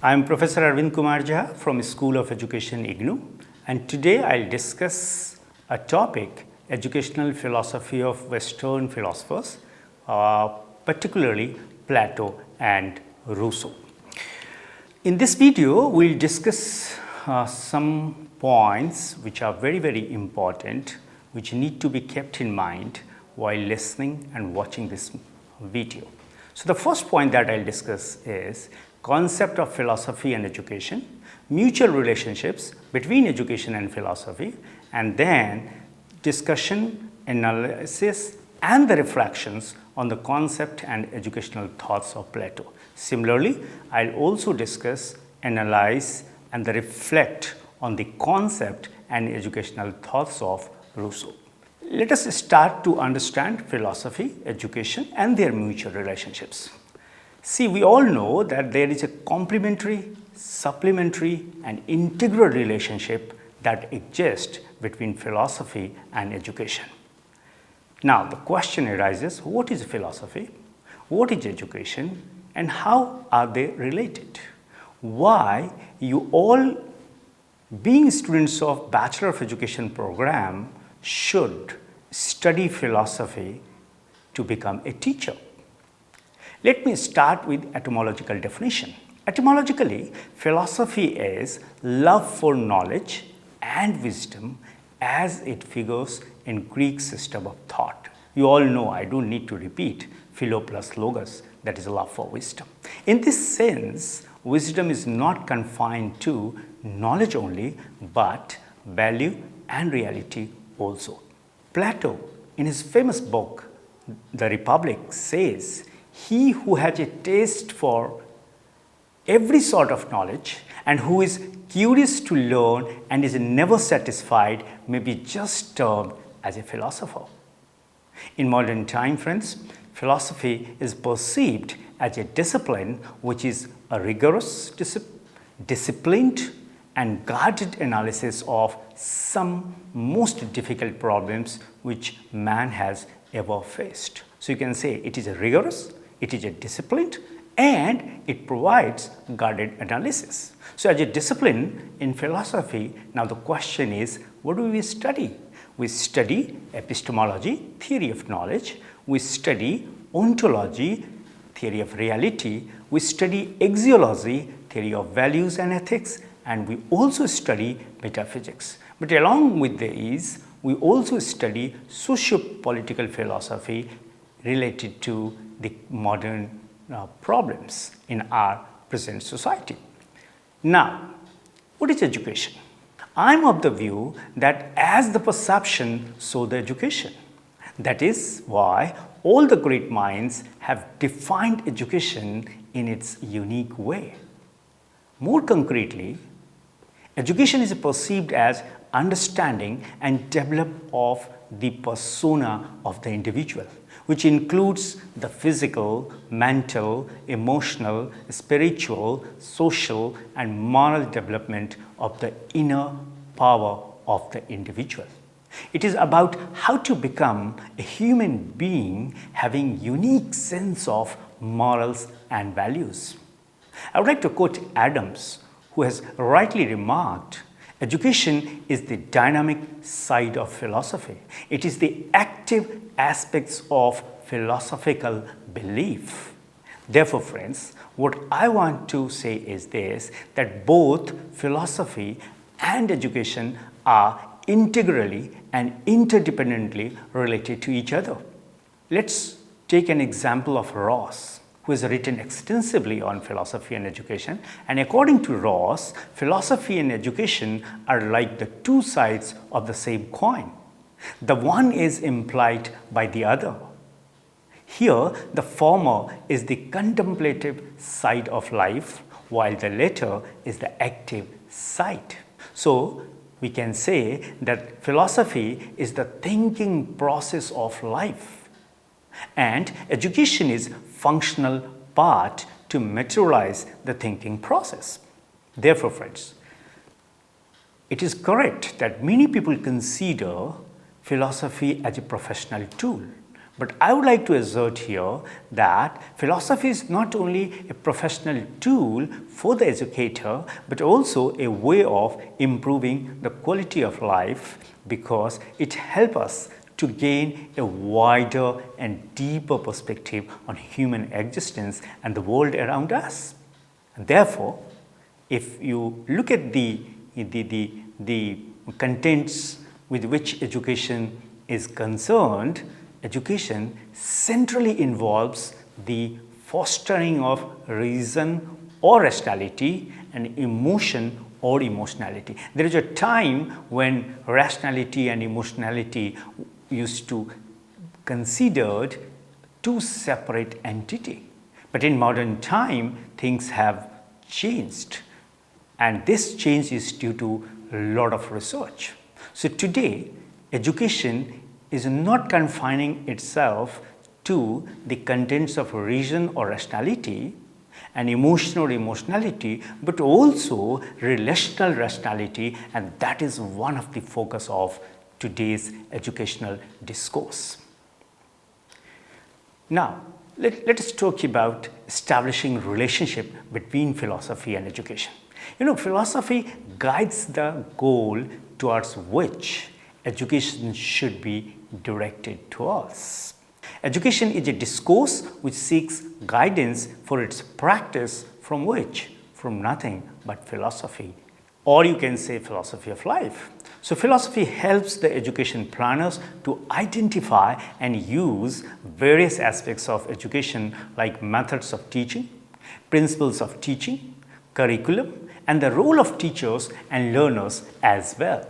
I am Professor Arbind Kumar from School of Education, IGNOU, and today I'll discuss a topic, educational philosophy of Western philosophers, particularly Plato and Rousseau. In this video, we'll discuss some points which are very important, which need to be kept in mind while listening and watching this video. So the first point that I'll discuss is concept of philosophy and education, mutual relationships between education and philosophy, and then discussion, analysis, and the reflections on the concept and educational thoughts of Plato. Similarly, I'll also discuss, analyze, and reflect on the concept and educational thoughts of Rousseau. Let us start to understand philosophy, education, and their mutual relationships. See, we all know that there is a complementary, supplementary, and integral relationship that exists between philosophy and education. Now, the question arises, what is philosophy? What is education? And how are they related? Why you all, being students of Bachelor of Education program, should study philosophy to become a teacher? Let me start with etymological definition. Etymologically, philosophy is love for knowledge and wisdom as it figures in Greek system of thought. You all know, I don't need to repeat, philo plus logos, that is love for wisdom. In this sense, wisdom is not confined to knowledge only, but value and reality also. Plato, in his famous book, The Republic, says, "He who has a taste for every sort of knowledge and who is curious to learn and is never satisfied may be just termed as a philosopher." In modern time, friends, philosophy is perceived as a discipline which is a rigorous, disciplined, and guarded analysis of some most difficult problems which man has ever faced. So you can say it is a rigorous, it is a disciplined, and it provides guarded analysis. So as a discipline in philosophy, now the question is, what do we study? We study epistemology, theory of knowledge. We study ontology, theory of reality. We study axiology, theory of values and ethics. And we also study metaphysics. But along with these, we also study socio-political philosophy related to the modern problems in our present society. Now, what is education? I'm of the view that as the perception, so the education. That is why all the great minds have defined education in its unique way. More concretely, education is perceived as understanding and development of the persona of the individual, which includes the physical, mental, emotional, spiritual, social, and moral development of the inner power of the individual. It is about how to become a human being having unique sense of morals and values. I would like to quote Adams, who has rightly remarked, education is the dynamic side of philosophy. It is the active aspects of philosophical belief. Therefore, friends, what I want to say is this, that both philosophy and education are integrally and interdependently related to each other. Let's take an example of Ross, who has written extensively on philosophy and education. And according to Ross, philosophy and education are like the two sides of the same coin. The one is implied by the other. Here, the former is the contemplative side of life, while the latter is the active side. So, we can say that philosophy is the thinking process of life, and education is functional part to materialize the thinking process. Therefore, friends, it is correct that many people consider philosophy as a professional tool, But I would like to assert here that philosophy is not only a professional tool for the educator, but also a way of improving the quality of life, because it helps us to gain a wider and deeper perspective on human existence and the world around us. And therefore, if you look at the contents with which education is concerned, education centrally involves the fostering of reason or rationality and emotion or emotionality. There is a time when rationality and emotionality used to considered two separate entities. But in modern time, things have changed, and this change is due to a lot of research. So today, education is not confining itself to the contents of reason or rationality and emotion or emotionality, but also relational rationality, and that is one of the focus of today's educational discourse. Now, let us talk about establishing relationship between philosophy and education. Philosophy guides the goal towards which education should be directed towards. Education is a discourse which seeks guidance for its practice from which? From nothing but philosophy, or you can say philosophy of life. So philosophy helps the education planners to identify and use various aspects of education, like methods of teaching, principles of teaching, curriculum, and the role of teachers and learners as well.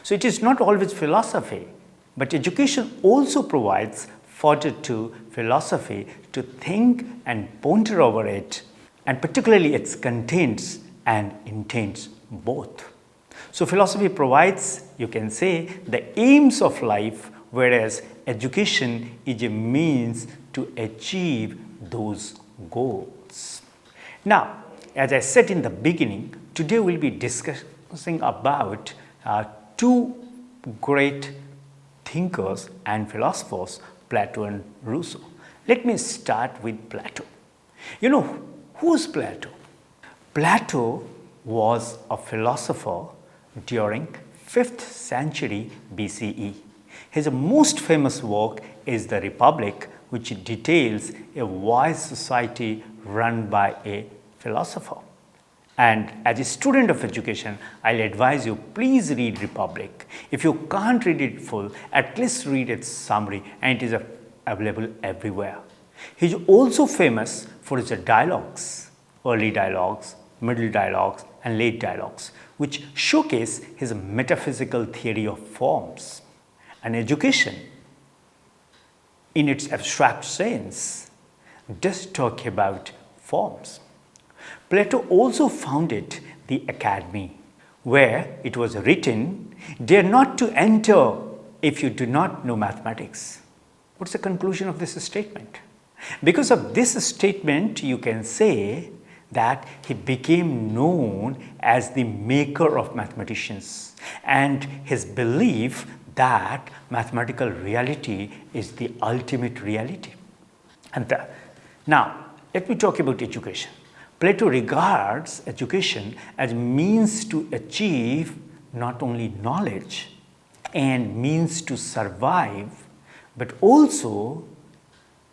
So it is not always philosophy, but education also provides fodder to philosophy to think and ponder over it, and particularly its contents and intents both. So philosophy provides, you can say, the aims of life, whereas education is a means to achieve those goals. Now, as I said in the beginning, today we'll be discussing about two great thinkers and philosophers, Plato and Rousseau. Let me start with Plato. Who's Plato? Plato was a philosopher during 5th century BCE. His most famous work is The Republic, which details a wise society run by a philosopher. And as a student of education, I'll advise you, please read Republic. If you can't read it full, at least read its summary, and it is available everywhere. He is also famous for his dialogues, early dialogues, middle dialogues, and late dialogues, which showcase his metaphysical theory of forms. And education, in its abstract sense, does talk about forms. Plato also founded the academy, where it was written, "Dare not to enter if you do not know mathematics." What's the conclusion of this statement? Because of this statement, you can say that he became known as the maker of mathematicians, and his belief that mathematical reality is the ultimate reality. Now, let me talk about education. Plato regards education as means to achieve not only knowledge and means to survive, but also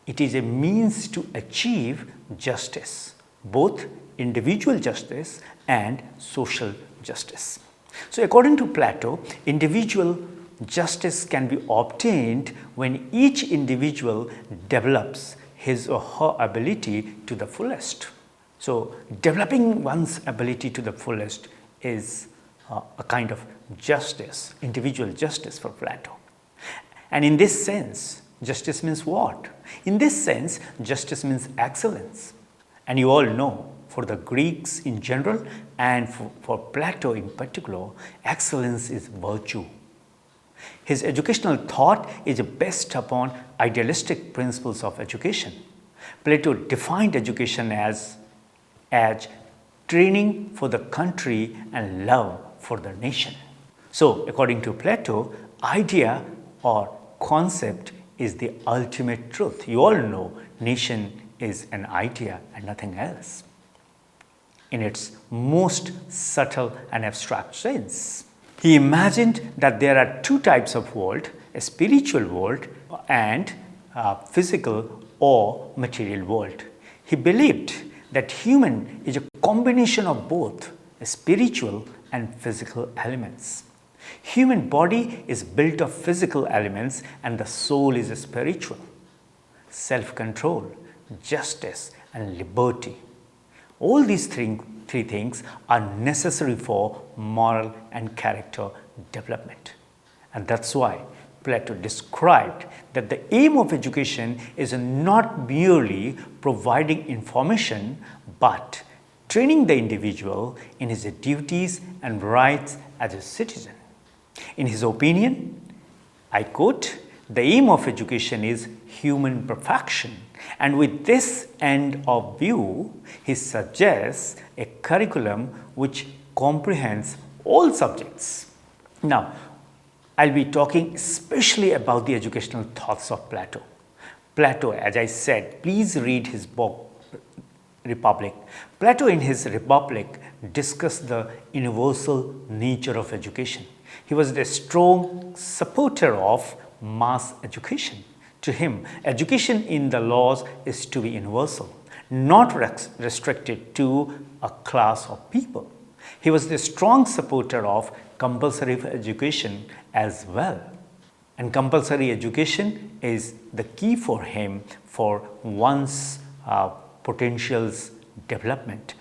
it is a means to achieve justice, both individual justice and social justice. So according to Plato, individual justice can be obtained when each individual develops his or her ability to the fullest. So developing one's ability to the fullest is a kind of justice, individual justice for Plato. And in this sense, justice means what? In this sense, justice means excellence. And you all know, for the Greeks in general and for Plato in particular, excellence is virtue. His educational thought is based upon idealistic principles of education. Plato defined education as training for the country and love for the nation. So, according to Plato, idea or concept is the ultimate truth. You all know nation is an idea and nothing else, in its most subtle and abstract sense. He imagined that there are two types of world, a spiritual world and a physical or material world. He believed that human is a combination of both spiritual and physical elements. Human body is built of physical elements and the soul is spiritual. Self-control, justice and liberty. All these three things are necessary for moral and character development. And that's why Plato described that the aim of education is not merely providing information but training the individual in his duties and rights as a citizen. In his opinion, I quote, "The aim of education is human perfection." And with this end of view, he suggests a curriculum which comprehends all subjects. Now, I'll be talking especially about the educational thoughts of Plato. Plato, as I said, please read his book, Republic. Plato in his Republic discussed the universal nature of education. He was a strong supporter of mass education. To him, education in the laws is to be universal, not restricted to a class of people. He was a strong supporter of compulsory education as well. And compulsory education is the key for him for one's potential's development.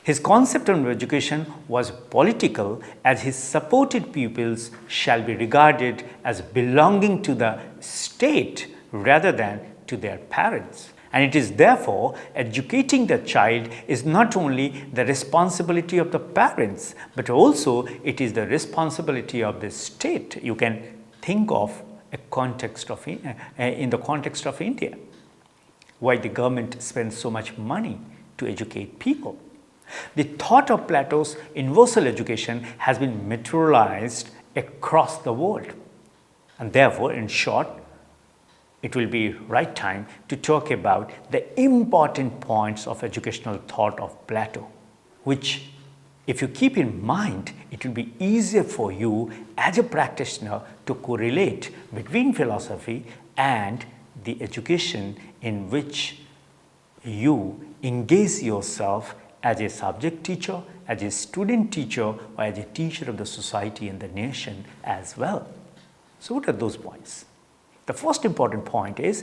His concept of education was political, as he supported pupils shall be regarded as belonging to the state rather than to their parents. And it is therefore educating the child is not only the responsibility of the parents, but also it is the responsibility of the state. You can think of a context of in the context of India, why the government spends so much money to educate people. The thought of Plato's universal education has been materialized across the world. And therefore, in short, it will be right time to talk about the important points of educational thought of Plato, which if you keep in mind, it will be easier for you as a practitioner to correlate between philosophy and the education in which you engage yourself as a subject teacher, as a student teacher, or as a teacher of the society and the nation as well. So what are those points? The first important point is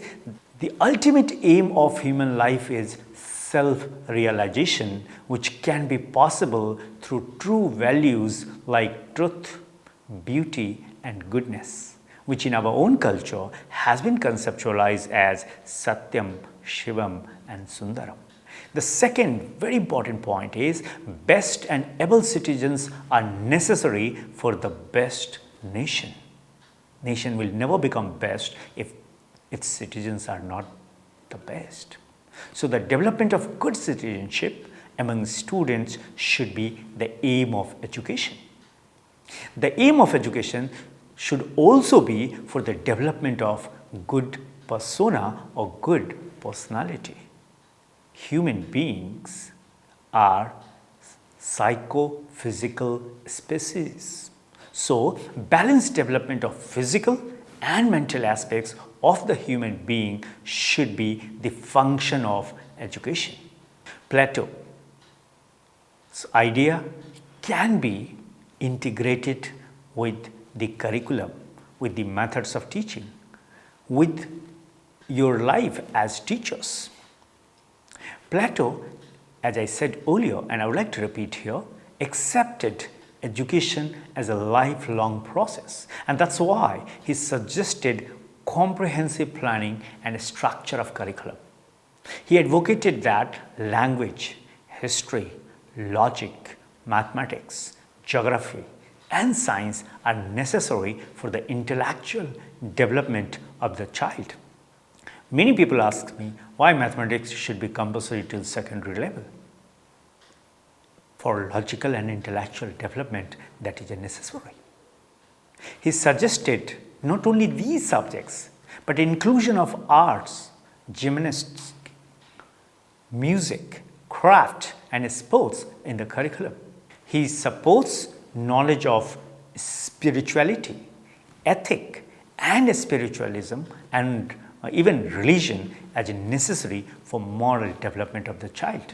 the ultimate aim of human life is self-realization, which can be possible through true values like truth, beauty, and goodness, which in our own culture has been conceptualized as Satyam, Shivam, and Sundaram. The second very important point is best and able citizens are necessary for the best nation. Nation will never become best if its citizens are not the best. So the development of good citizenship among students should be the aim of education. The aim of education should also be for the development of good persona or good personality. Human beings are psychophysical species. So, balanced development of physical and mental aspects of the human being should be the function of education. Plato's idea can be integrated with the curriculum, with the methods of teaching, with your life as teachers. Plato, as I said earlier, and I would like to repeat here, accepted education as a lifelong process, and that's why he suggested comprehensive planning and a structure of curriculum. He advocated that language, history, logic, mathematics, geography, and science are necessary for the intellectual development of the child. Many people ask me why mathematics should be compulsory till secondary level. For logical and intellectual development, that is necessary. He suggested not only these subjects, but inclusion of arts, gymnastics, music, craft and sports in the curriculum. He supports knowledge of spirituality, ethic and spiritualism and even religion as necessary for moral development of the child.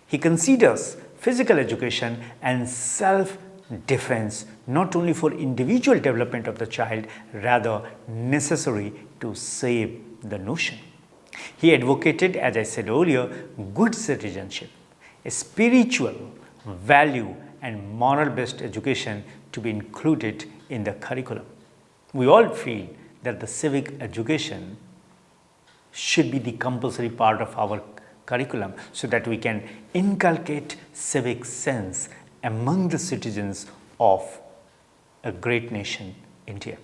He considers physical education and self-defense not only for individual development of the child, rather necessary to save the nation. He advocated, as I said earlier, good citizenship, a spiritual, value and moral-based education to be included in the curriculum. We all feel that the civic education should be the compulsory part of our curriculum so that we can inculcate civic sense among the citizens of a great nation, India.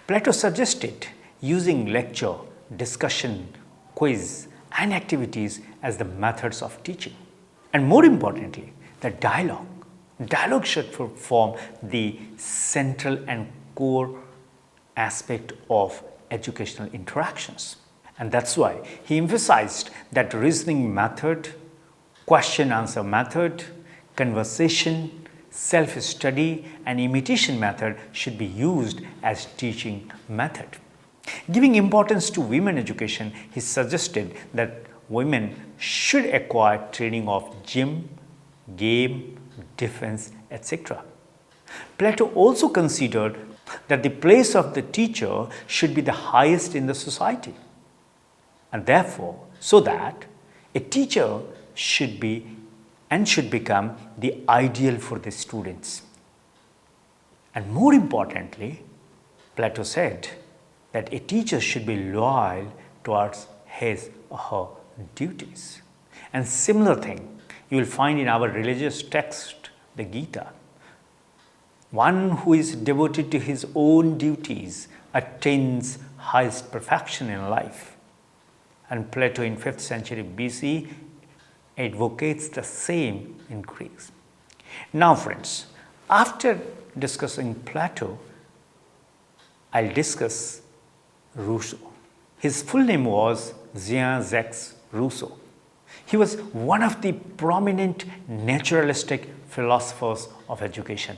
Plato suggested using lecture, discussion, quiz and activities as the methods of teaching. And more importantly, the dialogue. Dialogue should form the central and core aspect of educational interactions. And that's why he emphasized that reasoning method, question-answer method, conversation, self-study and imitation method should be used as teaching method. Giving importance to women education, he suggested that women should acquire training of gym, game, defense, etc. Plato also considered that the place of the teacher should be the highest in the society, and therefore, so that a teacher should be and should become the ideal for the students. And more importantly, Plato said that a teacher should be loyal towards his or her duties. And similar thing you will find in our religious text, the Gita. One who is devoted to his own duties attains highest perfection in life. And Plato in 5th century BC advocates the same in Greece. Now friends, after discussing Plato, I'll discuss Rousseau. His full name was Jean-Jacques Rousseau. He was one of the prominent naturalistic philosophers of education.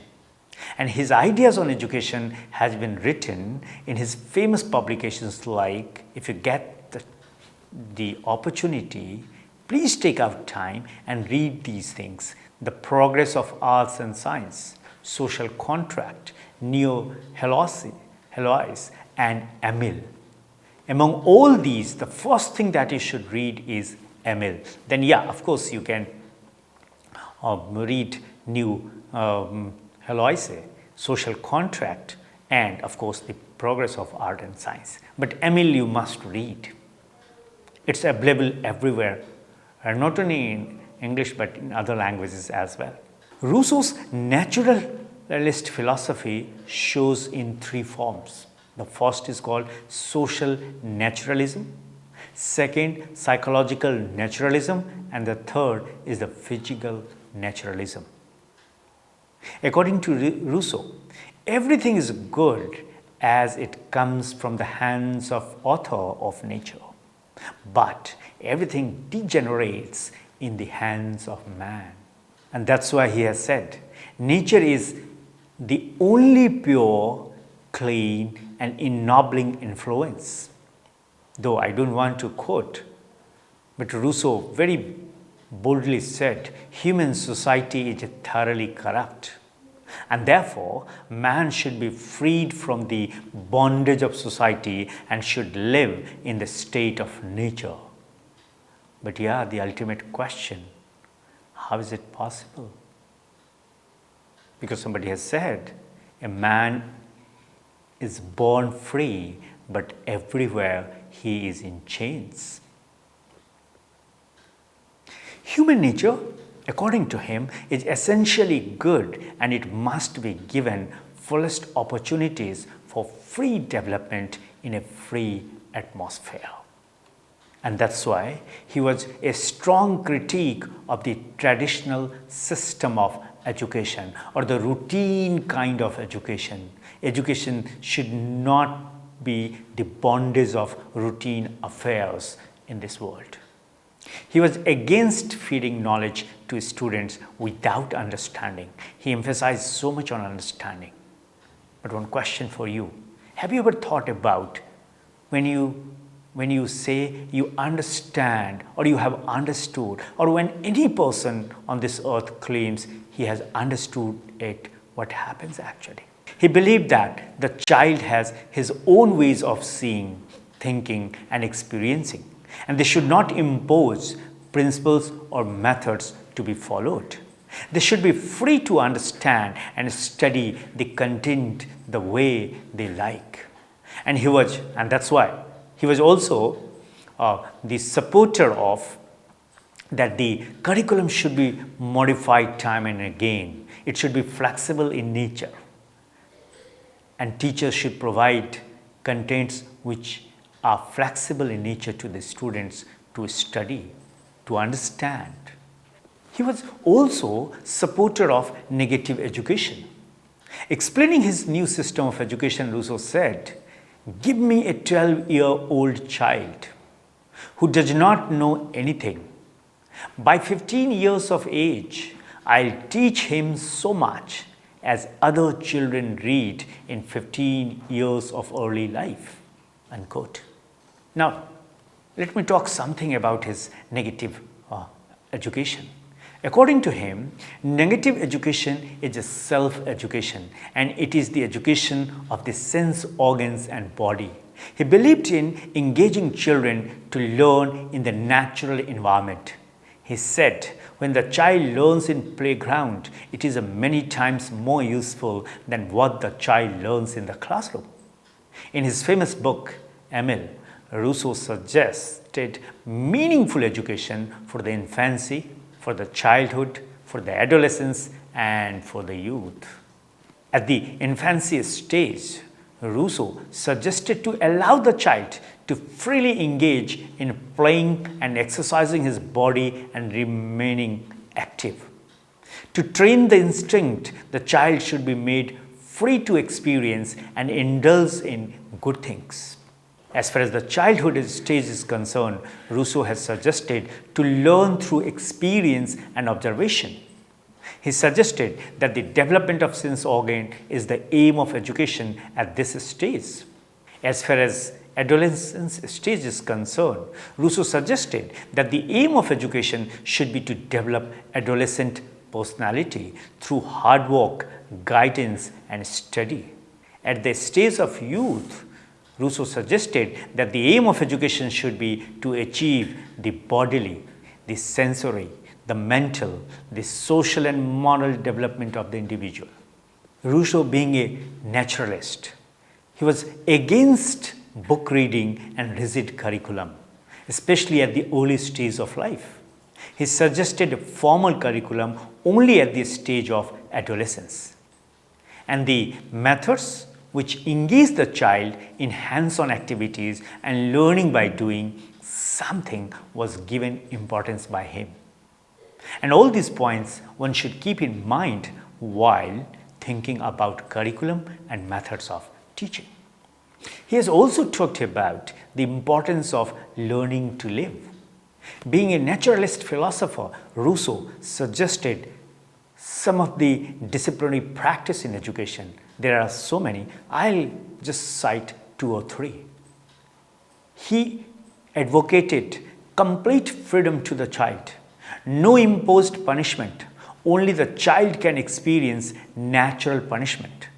And his ideas on education has been written in his famous publications like, if you get the opportunity, please take out time and read these things. The Progress of Arts and Science, Social Contract, Neo-Heloise, and Emile. Among all these, the first thing that you should read is Emile. Then of course you can read Neo-Heloise, Social Contract, and of course the Progress of Art and Science. But Emile you must read. It's available everywhere, and not only in English but in other languages as well. Rousseau's naturalist philosophy shows in three forms. The first is called social naturalism, second psychological naturalism, and the third is the physical naturalism. According to Rousseau, everything is good as it comes from the hands of author of nature, but everything degenerates in the hands of man. And that's why he has said, nature is the only pure, clean and ennobling influence. Though I don't want to quote, but Rousseau very boldly said, human society is thoroughly corrupt, and therefore man should be freed from the bondage of society and should live in the state of nature. But the ultimate question, how is it possible? Because somebody has said, a man is born free, but everywhere he is in chains. Human nature, according to him, is essentially good, and it must be given fullest opportunities for free development in a free atmosphere. And that's why he was a strong critique of the traditional system of education or the routine kind of education. Education should not be the bondage of routine affairs in this world. He was against feeding knowledge to students without understanding. He emphasized so much on understanding. But one question for you, have you ever thought about when you say you understand or you have understood, or when any person on this earth claims he has understood it, what happens actually? He believed that the child has his own ways of seeing, thinking and experiencing, and they should not impose principles or methods to be followed. They should be free to understand and study the content the way they like. And that's why he was also the supporter of that the curriculum should be modified time and again. It should be flexible in nature. And teachers should provide contents which are flexible in nature to the students to study, to understand. He was also supporter of negative education. Explaining his new system of education, Rousseau said, "Give me a 12-year-old child who does not know anything. By 15 years of age, I'll teach him so much as other children read in 15 years of early life." Unquote. Now, let me talk something about his negative education. According to him, negative education is a self-education, and it is the education of the sense organs and body. He believed in engaging children to learn in the natural environment. He said, when the child learns in playground, it is many times more useful than what the child learns in the classroom. In his famous book, Emile, Rousseau suggested meaningful education for the infancy, for the childhood, for the adolescence, and for the youth. At the infancy stage, Rousseau suggested to allow the child to freely engage in playing and exercising his body and remaining active. To train the instinct, the child should be made free to experience and indulge in good things. As far as the childhood stage is concerned, Rousseau has suggested to learn through experience and observation. He suggested that the development of sense organ is the aim of education at this stage. As far as adolescence stage is concerned, Rousseau suggested that the aim of education should be to develop adolescent personality through hard work, guidance, and study. At the stage of youth, Rousseau suggested that the aim of education should be to achieve the bodily, the sensory, the mental, the social and moral development of the individual. Rousseau, being a naturalist, he was against book reading and rigid curriculum, especially at the early stage of life. He suggested a formal curriculum only at the stage of adolescence. And the methods which engage the child in hands-on activities and learning by doing something was given importance by him. And all these points one should keep in mind while thinking about curriculum and methods of teaching. He has also talked about the importance of learning to live. Being a naturalist philosopher, Rousseau suggested some of the disciplinary practice in education. There are so many. I'll just cite 2 or 3. He advocated complete freedom to the child. No imposed punishment. Only the child can experience natural punishment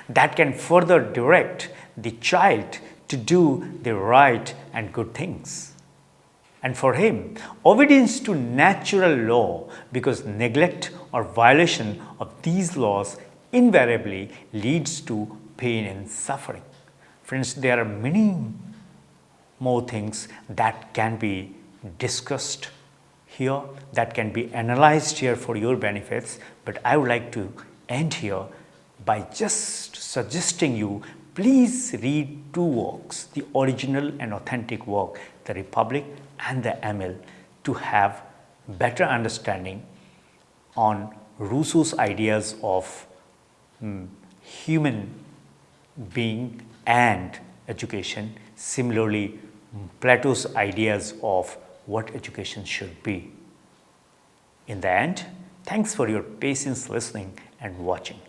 that can further direct the child to do the right and good things. And for him, obedience to natural law, because neglect or violation of these laws invariably leads to pain and suffering. Friends, there are many more things that can be discussed here, that can be analyzed here for your benefits, but I would like to end here by just suggesting you, please read 2 works, the original and authentic work, The Republic and the Emile, to have better understanding on Rousseau's ideas of human being and education, similarly Plato's ideas of what education should be. In the end, thanks for your patience listening and watching.